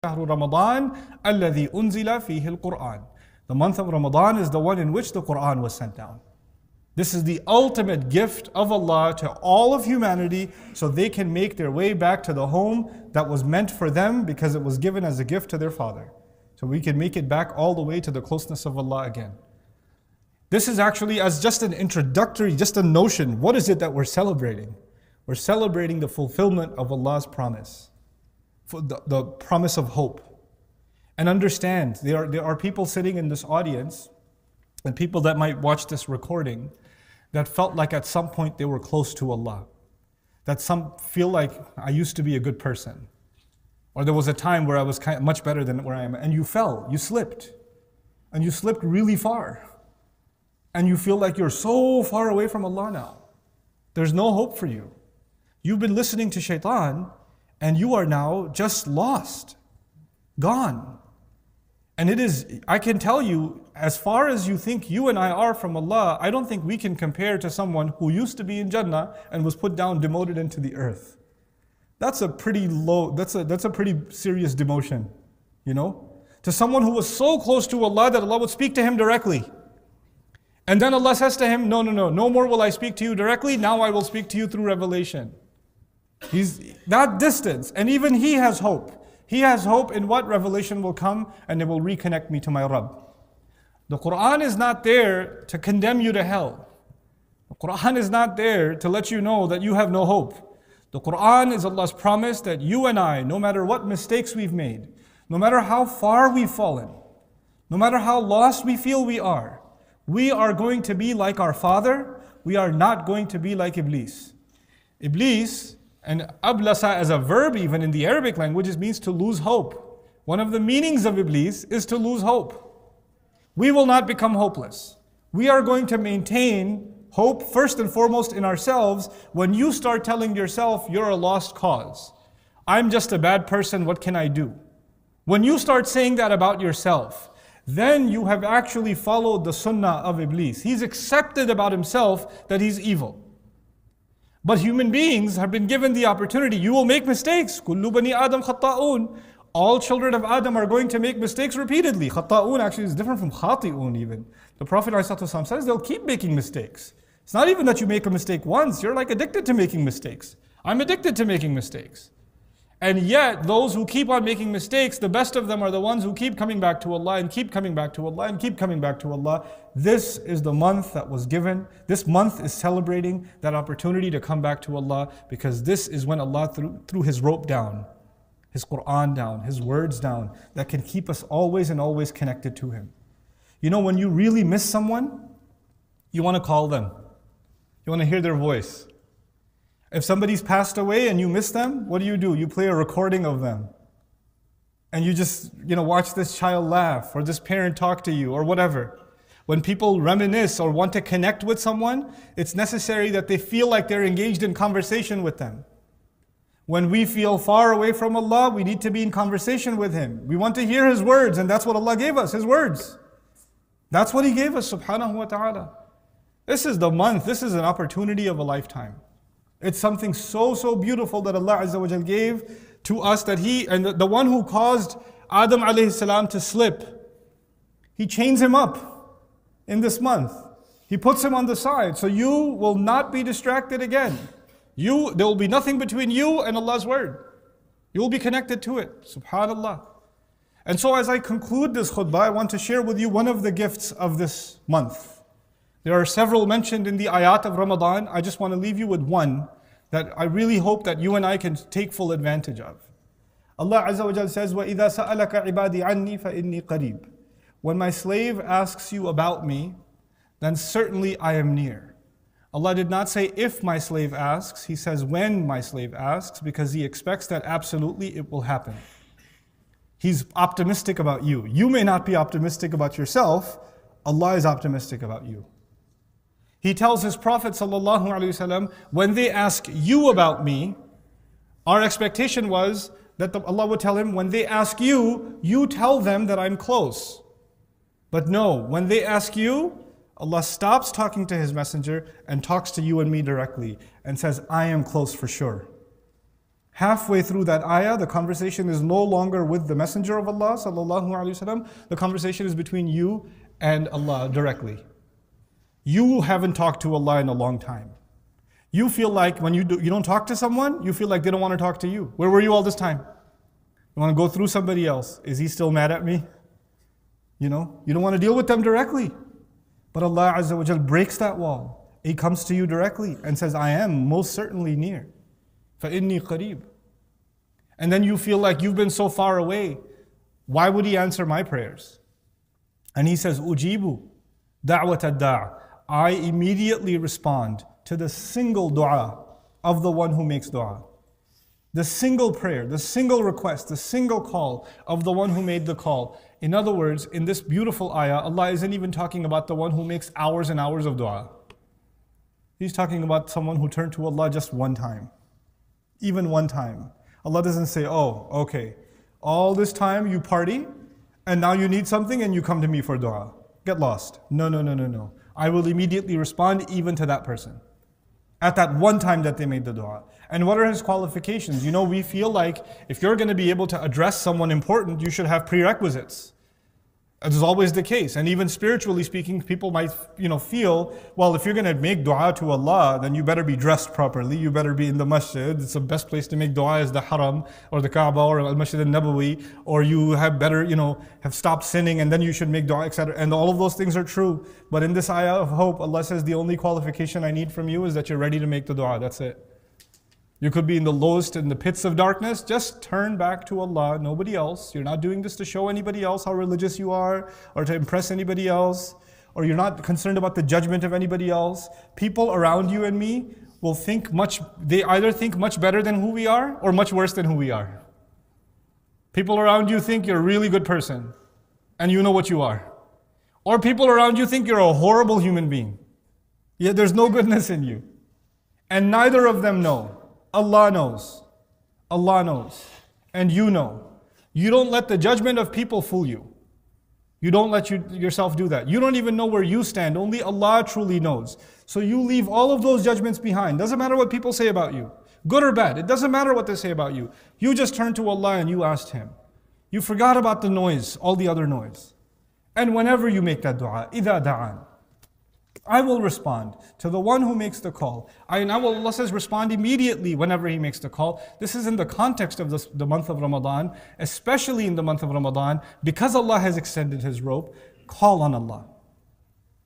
شهر رمضان الذي أنزل فيه القرآن. The month of Ramadan is the one in which the Quran was sent down. This is the ultimate gift of Allah to all of humanity so they can make their way back to the home that was meant for them because it was given as a gift to their father. So we can make it back all the way to the closeness of Allah again. This is actually as just an introductory, just a notion. What is it that we're celebrating? We're celebrating the fulfillment of Allah's promise. The promise of hope. And understand, there are people sitting in this audience and people that might watch this recording that felt like at some point they were close to Allah. That some feel like, I used to be a good person. Or there was a time where I was much better than where I am. And you fell, you slipped. And you slipped really far. And you feel like you're so far away from Allah now. There's no hope for you. You've been listening to shaitan, and you are now just lost, gone. And it is, I can tell you, as far as you think you and I are from Allah, I don't think we can compare to someone who used to be in Jannah and was put down, demoted into the earth. That's a pretty low, that's a pretty serious demotion, you know? To someone who was so close to Allah that Allah would speak to him directly. And then Allah says to him, no more will I speak to you directly, now I will speak to you through revelation. He's that distance, and even he has hope. He has hope in what revelation will come and it will reconnect me to my Rabb. The Quran is not there to condemn you to hell. The Quran is not there to let you know that you have no hope. The Quran is Allah's promise that you and I, no matter what mistakes we've made, no matter how far we've fallen, no matter how lost we feel we are going to be like our father, we are not going to be like Iblis. Iblis, and ablasa as a verb even in the Arabic language, it means to lose hope. One of the meanings of Iblis is to lose hope. We will not become hopeless. We are going to maintain hope first and foremost in ourselves. When you start telling yourself you're a lost cause, I'm just a bad person, what can I do? When you start saying that about yourself, then you have actually followed the sunnah of Iblis. He's accepted about himself that he's evil. But human beings have been given the opportunity. You will make mistakes. كُلُّ بَنِي آدَمْ خَطَّاءُونَ. All children of Adam are going to make mistakes repeatedly. خَطَّاءُون actually is different from خَاطِئُون even. The Prophet ﷺ says they'll keep making mistakes. It's not even that you make a mistake once. You're like addicted to making mistakes. I'm addicted to making mistakes. And yet, those who keep on making mistakes, the best of them are the ones who keep coming back to Allah and keep coming back to Allah and keep coming back to Allah. This is the month that was given. This month is celebrating that opportunity to come back to Allah, because this is when Allah threw His rope down, His Quran down, His words down, that can keep us always and always connected to Him. You know, when you really miss someone, you want to call them. You want to hear their voice. If somebody's passed away and you miss them, what do? You play a recording of them. And you just, watch this child laugh or this parent talk to you or whatever. When people reminisce or want to connect with someone, it's necessary that they feel like they're engaged in conversation with them. When we feel far away from Allah, we need to be in conversation with Him. We want to hear His words, and that's what Allah gave us, His words. That's what He gave us, subhanahu wa ta'ala. This is the month, this is an opportunity of a lifetime. It's something so beautiful that Allah Azza wa Jal gave to us, that He, and the one who caused Adam alayhi salam to slip, He chains him up in this month. He puts him on the side, so you will not be distracted again. There will be nothing between you and Allah's word. You will be connected to it, subhanallah. And so as I conclude this khutbah, I want to share with you one of the gifts of this month. There are several mentioned in the ayat of Ramadan. I just want to leave you with one that I really hope that you and I can take full advantage of. Allah Azza wa Jal says, وَإِذَا سَأَلَكَ عِبَادِي عَنِّي فَإِنِّي قَرِيبٌ. When my slave asks you about me, then certainly I am near. Allah did not say if my slave asks, He says when my slave asks, because He expects that absolutely it will happen. He's optimistic about you. You may not be optimistic about yourself. Allah is optimistic about you. He tells His Prophet ﷺ, when they ask you about me, our expectation was that Allah would tell him, when they ask you, you tell them that I'm close. But no, when they ask you, Allah stops talking to His messenger and talks to you and me directly and says, I am close for sure. Halfway through that ayah, the conversation is no longer with the Messenger of Allah sallallahu alaihi wasallam. The conversation is between you and Allah directly. You haven't talked to Allah in a long time. You feel like when you don't talk to someone, you feel like they don't want to talk to you. Where were you all this time? You want to go through somebody else. Is he still mad at me? You don't want to deal with them directly. But Allah Azza wa Jal breaks that wall. He comes to you directly and says, I am most certainly near. فَإِنِّي قَرِيب. And then you feel like you've been so far away. Why would He answer my prayers? And He says, أُجِيبُ دَعْوَةَ الدَّاعِ. I immediately respond to the single dua of the one who makes dua. The single prayer, the single request, the single call of the one who made the call. In other words, in this beautiful ayah, Allah isn't even talking about the one who makes hours and hours of dua. He's talking about someone who turned to Allah just one time. Even one time. Allah doesn't say, oh, okay, all this time you party, and now you need something and you come to me for dua. Get lost. No. I will immediately respond even to that person. At that one time that they made the dua. And what are his qualifications? We feel like if you're going to be able to address someone important, you should have prerequisites. This is always the case. And even spiritually speaking, people might feel, well, if you're going to make dua to Allah, then you better be dressed properly, you better be in the masjid. It's the best place to make dua is the haram, or the Kaaba, or al-Masjid al-Nabawi, or you have better, have stopped sinning, and then you should make dua, etc. And all of those things are true. But in this ayah of hope, Allah says, the only qualification I need from you is that you're ready to make the dua. That's it. You could be in the lowest, in the pits of darkness, just turn back to Allah, nobody else. You're not doing this to show anybody else how religious you are, or to impress anybody else, or you're not concerned about the judgment of anybody else. People around you and me will they either think much better than who we are, or much worse than who we are. People around you think you're a really good person, and you know what you are. Or people around you think you're a horrible human being, yet there's no goodness in you. And neither of them know. Allah knows. Allah knows. And you know. You don't let the judgment of people fool you. You don't let yourself do that. You don't even know where you stand. Only Allah truly knows. So you leave all of those judgments behind. Doesn't matter what people say about you. Good or bad. It doesn't matter what they say about you. You just turn to Allah and you asked Him. You forgot about the noise, all the other noise. And whenever you make that dua, إِذَا دَعَانِ, I will respond to the one who makes the call. Allah says, respond immediately whenever He makes the call. This is in the context of the month of Ramadan, especially in the month of Ramadan, because Allah has extended His rope. Call on Allah.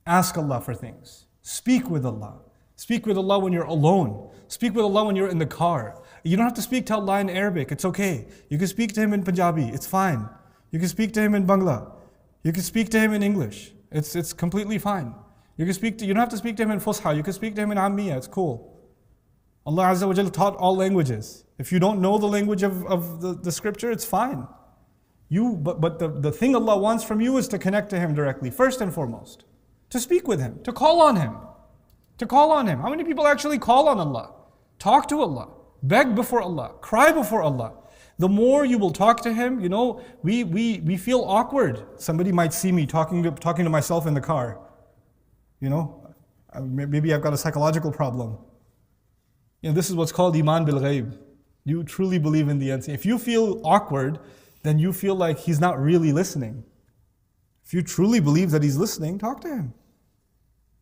Ask Allah for things. Speak with Allah. Speak with Allah when you're alone. Speak with Allah when you're in the car. You don't have to speak to Allah in Arabic. It's okay. You can speak to Him in Punjabi. It's fine. You can speak to Him in Bangla. You can speak to Him in English. It's completely fine. You don't have to speak to Him in Fusha. You can speak to Him in Ammiya. It's cool. Allah Azza wa Jalla taught all languages. If you don't know the language of the scripture, it's fine. But the thing Allah wants from you is to connect to Him directly, first and foremost. To speak with Him, to call on Him. To call on Him. How many people actually call on Allah? Talk to Allah. Beg before Allah. Cry before Allah. The more you will talk to Him, we feel awkward. Somebody might see me talking to myself in the car. Maybe I've got a psychological problem. This is what's called Iman bil Ghaib. You truly believe in the unseen. If you feel awkward, then you feel like He's not really listening. If you truly believe that He's listening, talk to Him.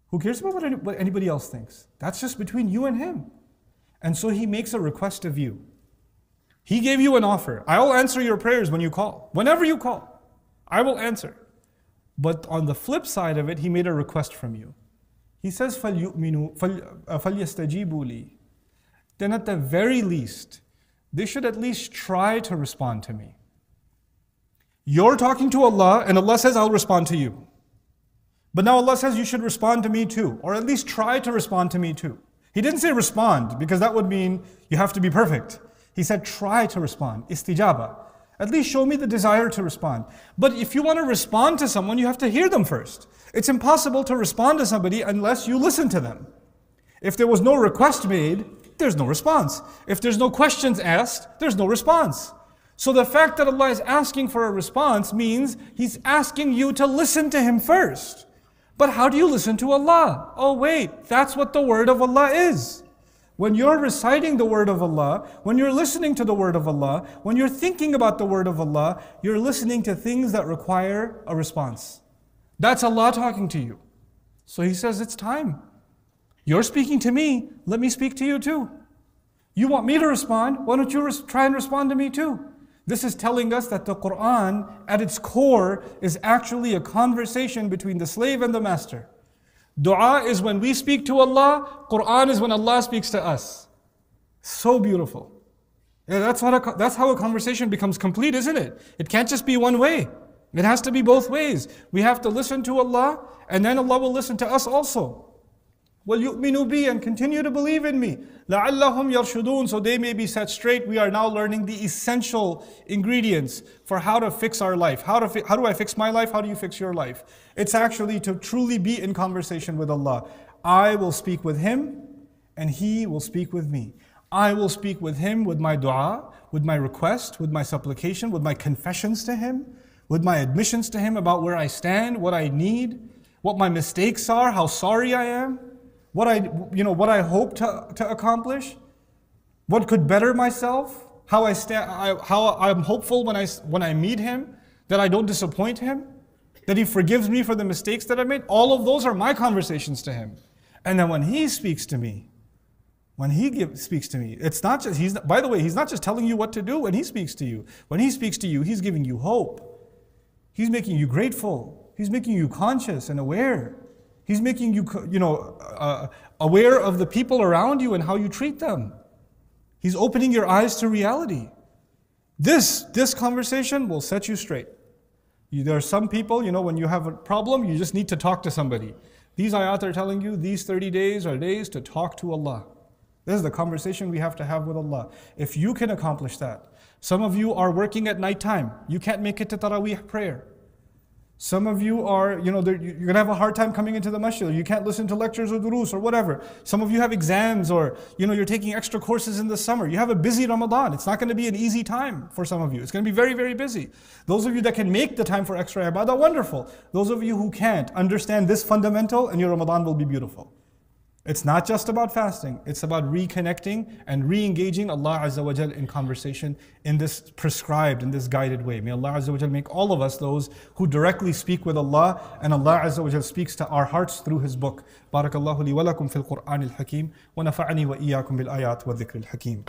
Who cares about what anybody else thinks? That's just between you and Him. And so He makes a request of you. He gave you an offer. I will answer your prayers when you call. Whenever you call, I will answer. But on the flip side of it, He made a request from you. He says, فَلْيُؤْمِنُوا فَلْيَسْتَجِيبُوا لِي. Then at the very least, they should at least try to respond to me. You're talking to Allah, and Allah says, I'll respond to you. But now Allah says you should respond to me too, or at least try to respond to me too. He didn't say respond, because that would mean you have to be perfect. He said try to respond, istijaba. At least show me the desire to respond. But if you want to respond to someone, you have to hear them first. It's impossible to respond to somebody unless you listen to them. If there was no request made, there's no response. If there's no questions asked, there's no response. So the fact that Allah is asking for a response means He's asking you to listen to Him first. But how do you listen to Allah? Oh wait, that's what the word of Allah is. When you're reciting the word of Allah, when you're listening to the word of Allah, when you're thinking about the word of Allah, you're listening to things that require a response. That's Allah talking to you. So He says, it's time. You're speaking to me, let me speak to you too. You want me to respond, why don't you try and respond to me too? This is telling us that the Quran, at its core, is actually a conversation between the slave and the master. Dua is when we speak to Allah, Quran is when Allah speaks to us. So beautiful. Yeah, that's how a conversation becomes complete, isn't it? It can't just be one way. It has to be both ways. We have to listen to Allah, and then Allah will listen to us also. وَلْيُؤْمِنُوا بِي, and continue to believe in me. لَعَلَّهُمْ يَرْشُدُونَ, so they may be set straight. We are now learning the essential ingredients for how to fix our life. How do I fix my life? How do you fix your life? It's actually to truly be in conversation with Allah. I will speak with Him, and He will speak with me. I will speak with Him with my dua, with my request, with my supplication, with my confessions to Him, with my admissions to Him about where I stand, what I need, what my mistakes are, how sorry I am, what I hope to accomplish, what could better myself, how I'm hopeful when I meet Him, that I don't disappoint Him, that He forgives me for the mistakes that I made. All of those are my conversations to Him. And then when He speaks to me, it's not just, by the way, He's not just telling you what to do when He speaks to you. When He speaks to you, He's giving you hope. He's making you grateful. He's making you conscious and aware. He's making you, aware of the people around you and how you treat them. He's opening your eyes to reality. This conversation will set you straight. There are some people, when you have a problem, you just need to talk to somebody. These ayat are telling you these 30 days are days to talk to Allah. This is the conversation we have to have with Allah. If you can accomplish that. Some of you are working at night time. You can't make it to Taraweeh prayer. Some of you are, you're going to have a hard time coming into the masjid. You can't listen to lectures or durus or whatever. Some of you have exams, or, you're taking extra courses in the summer. You have a busy Ramadan. It's not going to be an easy time for some of you. It's going to be very, very busy. Those of you that can make the time for extra ibadah, wonderful. Those of you who can't, understand this fundamental and your Ramadan will be beautiful. It's not just about fasting. It's about reconnecting and re-engaging Allah Azza wa Jal in conversation in this prescribed, in this guided way. May Allah Azza wa Jal make all of us those who directly speak with Allah, and Allah Azza wa Jal speaks to our hearts through His book. Barakallahu li wa lakum fil Qur'an al-Hakim wa nafa'ani wa iyyakum bil ayat wa dhikr al-Hakim.